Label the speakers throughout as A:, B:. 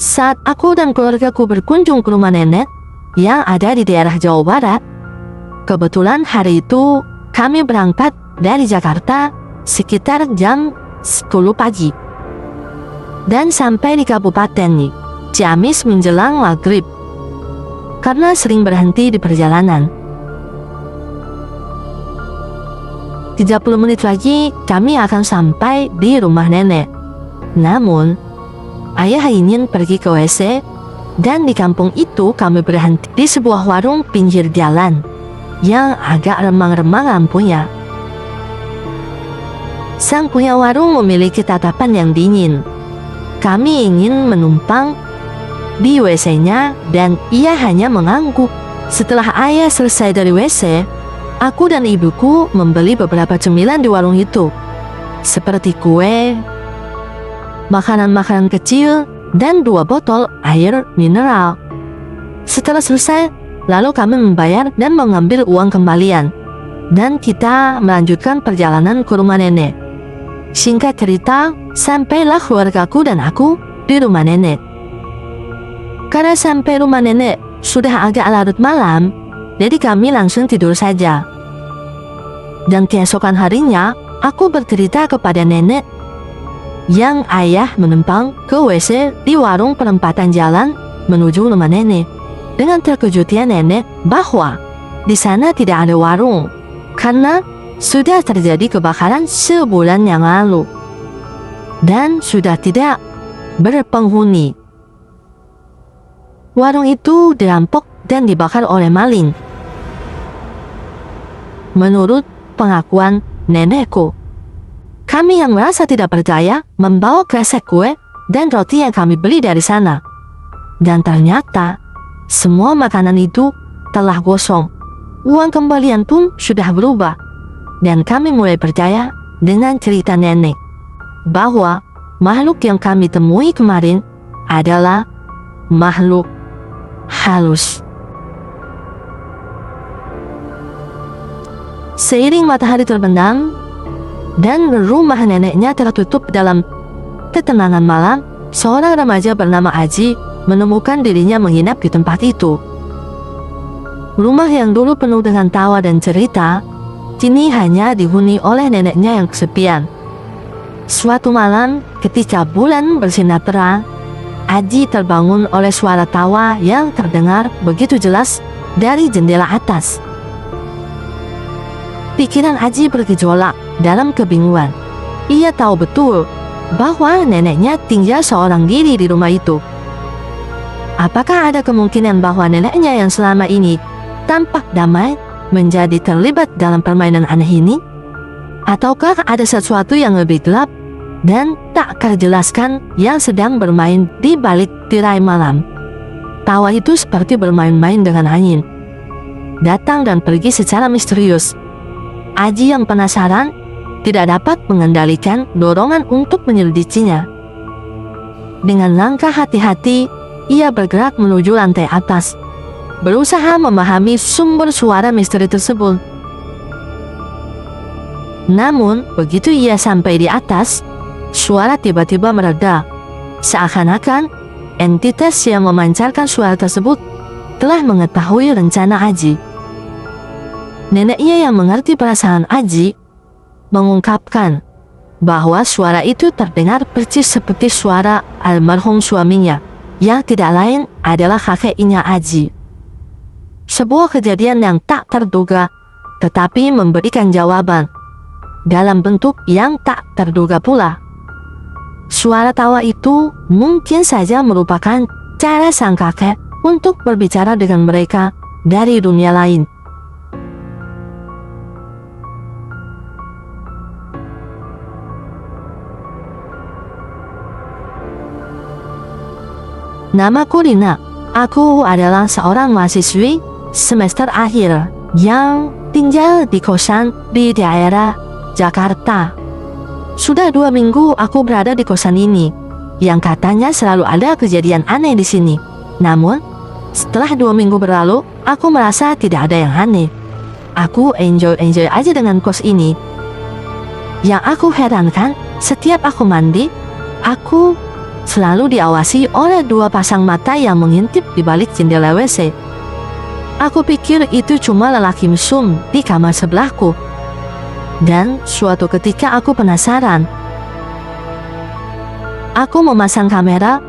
A: Saat aku dan keluargaku berkunjung ke rumah nenek yang ada di daerah Jawa Barat, kebetulan hari itu kami berangkat dari Jakarta sekitar jam 10 pagi dan sampai di Kabupaten Ciamis menjelang maghrib. Karena sering berhenti di perjalanan, 30 menit lagi kami akan sampai di rumah nenek. Namun, ayah ingin pergi ke WC, dan di kampung itu kami berhenti di sebuah warung pinggir jalan yang agak remang-remang lampunya. Sang punya warung memiliki tatapan yang dingin. Kami ingin menumpang di WC-nya dan ia hanya mengangguk. Setelah ayah selesai dari WC, aku dan ibuku membeli beberapa cemilan di warung itu, seperti kue, makanan-makanan kecil, dan 2 botol air mineral. Setelah selesai, lalu kami membayar dan mengambil uang kembalian, dan kita melanjutkan perjalanan ke rumah nenek. Singkat cerita, sampailah keluargaku dan aku di rumah nenek. Karena sampai rumah nenek sudah agak larut malam, jadi kami langsung tidur saja. Dan keesokan harinya, aku bercerita kepada nenek yang ayah menumpang ke WC di warung perempatan jalan menuju rumah nenek. Dengan terkejutnya nenek bahwa di sana tidak ada warung karena sudah terjadi kebakaran sebulan yang lalu dan sudah tidak berpenghuni. Warung itu dirampok dan dibakar oleh maling. Menurut pengakuan nenekku, kami yang merasa tidak percaya membawa kresek kue dan roti yang kami beli dari sana. Dan ternyata semua makanan itu telah gosong. Uang kembalian pun sudah berubah. Dan kami mulai percaya dengan cerita nenek bahwa makhluk yang kami temui kemarin adalah makhluk halus. Seiring matahari terbenam dan rumah neneknya tertutup dalam ketenangan malam, seorang remaja bernama Aji menemukan dirinya menginap di tempat itu. Rumah yang dulu penuh dengan tawa dan cerita, kini hanya dihuni oleh neneknya yang kesepian. Suatu malam, ketika bulan bersinar terang, Aji terbangun oleh suara tawa yang terdengar begitu jelas dari jendela atas. Pikiran Aji bergejolak dalam kebingungan. Ia tahu betul bahwa neneknya tinggal seorang diri di rumah itu. Apakah ada kemungkinan bahwa neneknya yang selama ini tampak damai menjadi terlibat dalam permainan aneh ini? Ataukah ada sesuatu yang lebih gelap dan tak terjelaskan yang sedang bermain di balik tirai malam? Tawa itu seperti bermain-main dengan angin, datang dan pergi secara misterius. Aji yang penasaran tidak dapat mengendalikan dorongan untuk menyelidikinya. Dengan langkah hati-hati, ia bergerak menuju lantai atas, berusaha memahami sumber suara misteri tersebut. Namun, begitu ia sampai di atas, suara tiba-tiba mereda, seakan-akan entitas yang memancarkan suara tersebut telah mengetahui rencana Aji. Neneknya yang mengerti perasaan Aji mengungkapkan bahwa suara itu terdengar persis seperti suara almarhum suaminya, yang tidak lain adalah kakeknya Aji. Sebuah kejadian yang tak terduga, tetapi memberikan jawaban dalam bentuk yang tak terduga pula. Suara tawa itu mungkin saja merupakan cara sang kakek untuk berbicara dengan mereka dari dunia lain. Namaku Rina. Aku adalah seorang mahasiswi semester akhir yang tinggal di kosan di daerah Jakarta. Sudah 2 minggu aku berada di kosan ini, yang katanya selalu ada kejadian aneh di sini. Namun, setelah 2 minggu berlalu, aku merasa tidak ada yang aneh. Aku enjoy aja dengan kos ini. Yang aku herankan, setiap aku mandi, aku selalu diawasi oleh dua pasang mata yang mengintip di balik jendela WC. Aku pikir itu cuma lelaki mesum di kamar sebelahku. Dan suatu ketika aku penasaran. Aku memasang kamera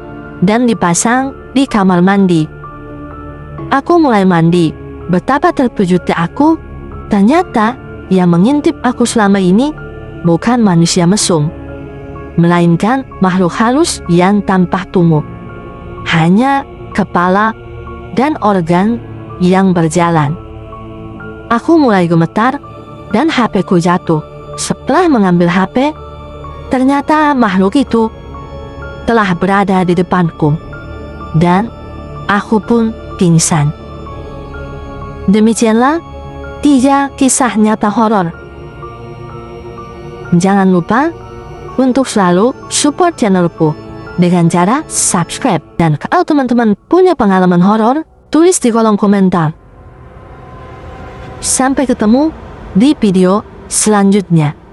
A: dan dipasang di kamar mandi. Aku mulai mandi. Betapa terkejutnya aku. Ternyata yang mengintip aku selama ini bukan manusia mesum, melainkan makhluk halus yang tanpa tubuh. Hanya kepala dan organ yang berjalan. Aku mulai gemetar dan HP-ku jatuh. Setelah mengambil HP, ternyata makhluk itu telah berada di depanku. Dan aku pun pingsan. Demikianlah 3 kisah nyata horor. Jangan lupa untuk selalu support channelku dengan cara subscribe. Dan kalau teman-teman punya pengalaman horor, tulis di kolom komentar. Sampai ketemu di video selanjutnya.